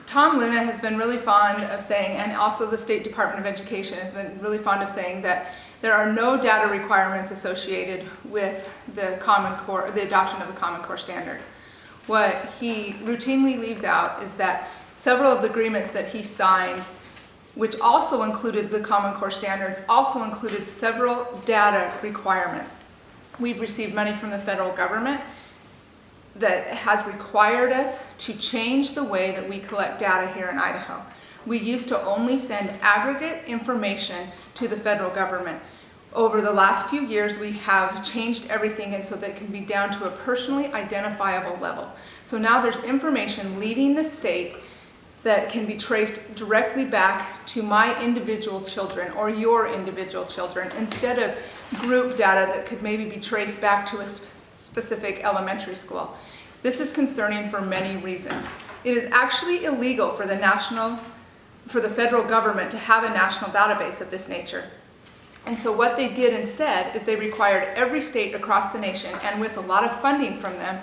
Tom Luna has been really fond of saying, and also the State Department of Education has been really fond of saying, that there are no data requirements associated with the Common Core, the adoption of the Common Core standards. What he routinely leaves out is that several of the agreements that he signed, which also included the Common Core standards, also included several data requirements. We've received money from the federal government that has required us to change the way that we collect data here in Idaho. We used to only send aggregate information to the federal government. Over the last few years, we have changed everything and so that it can be down to a personally identifiable level. So now there's information leaving the state that can be traced directly back to my individual children or your individual children, instead of group data that could maybe be traced back to a specific elementary school. This is concerning for many reasons. It is actually illegal for the federal government to have a national database of this nature. And so what they did instead is they required every state across the nation, and with a lot of funding from them,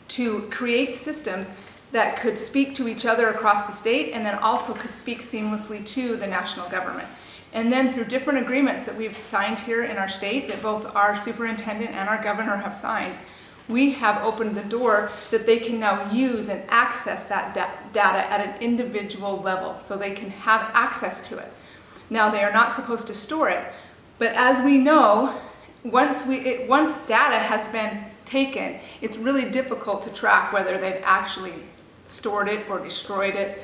to create systems that could speak to each other across the state and then also could speak seamlessly to the national government. And then through different agreements that we've signed here in our state, that both our superintendent and our governor have signed, we have opened the door that they can now use and access that data at an individual level, so they can have access to it. Now, they are not supposed to store it, but as we know, once data has been taken, it's really difficult to track whether they've actually stored it or destroyed it.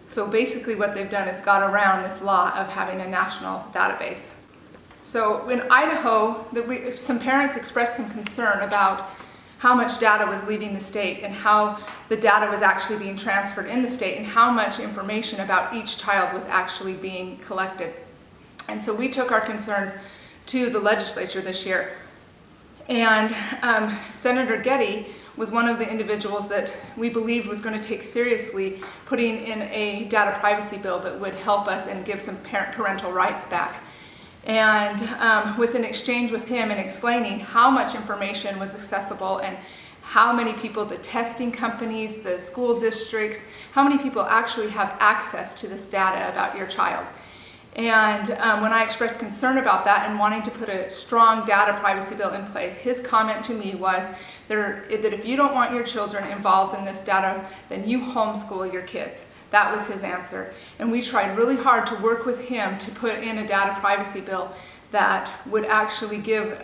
So basically what they've done is got around this law of having a national database. So in Idaho, some parents expressed some concern about how much data was leaving the state and how the data was actually being transferred in the state and how much information about each child was actually being collected. And so we took our concerns to the legislature this year. And Senator Getty was one of the individuals that we believed was going to take seriously putting in a data privacy bill that would help us and give some parental rights back. And with an exchange with him and explaining how much information was accessible and how many people, the testing companies, the school districts, how many people actually have access to this data about your child. And when I expressed concern about that and wanting to put a strong data privacy bill in place, his comment to me was that if you don't want your children involved in this data, then you homeschool your kids. That was his answer. And we tried really hard to work with him to put in a data privacy bill that would actually give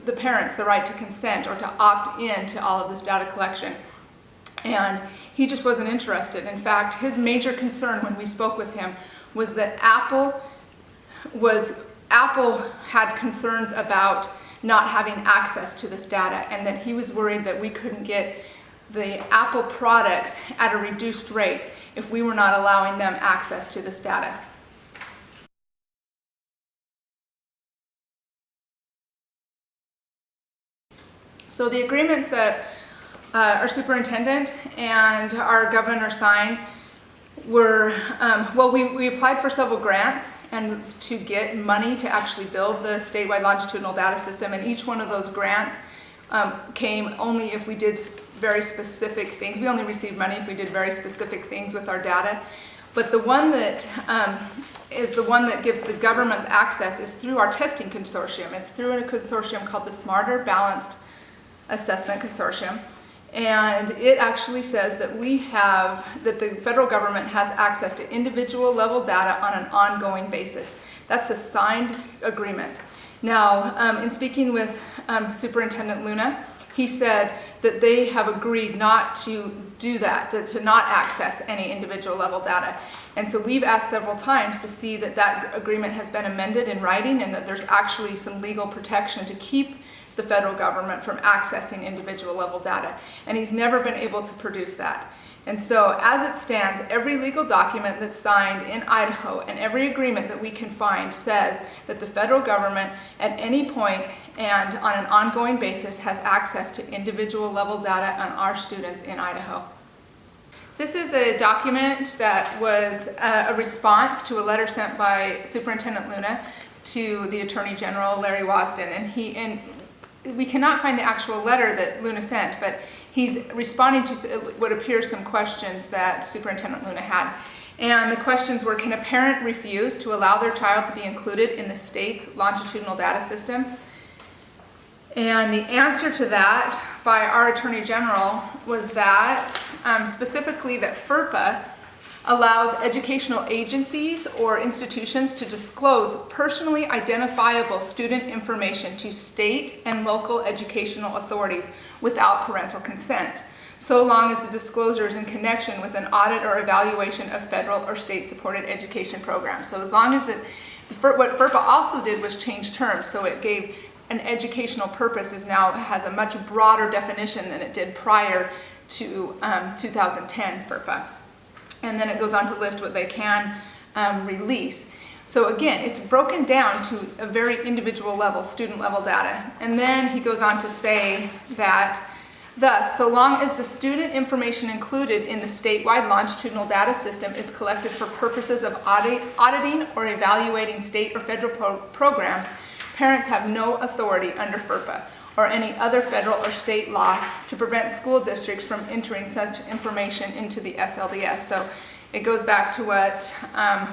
the parents the right to consent or to opt in to all of this data collection. And he just wasn't interested. In fact, his major concern when we spoke with him was that Apple had concerns about not having access to this data, and that he was worried that we couldn't get the Apple products at a reduced rate if we were not allowing them access to this data. So the agreements that our superintendent and our governor signed were, we applied for several grants and to get money to actually build the statewide longitudinal data system, and each one of those grants came only if we did very specific things. We only received money if we did very specific things with our data. But the one that is the one that gives the government access is through our testing consortium. It's through a consortium called the Smarter Balanced Assessment Consortium. And it actually says that that the federal government has access to individual level data on an ongoing basis. That's a signed agreement. Now, in speaking with Superintendent Luna, he said that they have agreed not to do that, to not access any individual level data. And so we've asked several times to see that that agreement has been amended in writing and that there's actually some legal protection to keep the federal government from accessing individual level data. And he's never been able to produce that. And so as it stands, every legal document that's signed in Idaho and every agreement that we can find says that the federal government at any point and on an ongoing basis has access to individual level data on our students in Idaho. This is a document that was a response to a letter sent by Superintendent Luna to the Attorney General, Larry Wasden, and we cannot find the actual letter that Luna sent, but he's responding to what appears some questions that Superintendent Luna had. And the questions were, can a parent refuse to allow their child to be included in the state's longitudinal data system? And the answer to that by our Attorney General was that, specifically that FERPA allows educational agencies or institutions to disclose personally identifiable student information to state and local educational authorities without parental consent, so long as the disclosure is in connection with an audit or evaluation of federal or state-supported education programs. So as long as what FERPA also did was change terms, so it gave an educational purpose has a much broader definition than it did prior to 2010 FERPA. And then it goes on to list what they can release. So again, it's broken down to a very individual level, student level data. And then he goes on to say that, thus, so long as the student information included in the statewide longitudinal data system is collected for purposes of auditing or evaluating state or federal programs, parents have no authority under FERPA or any other federal or state law to prevent school districts from entering such information into the SLDS. So it goes back to what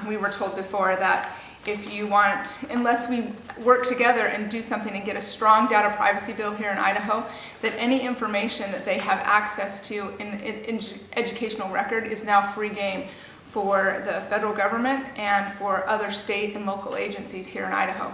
we were told before, that if you want, unless we work together and do something and get a strong data privacy bill here in Idaho, that any information that they have access to in educational record is now free game for the federal government and for other state and local agencies here in Idaho.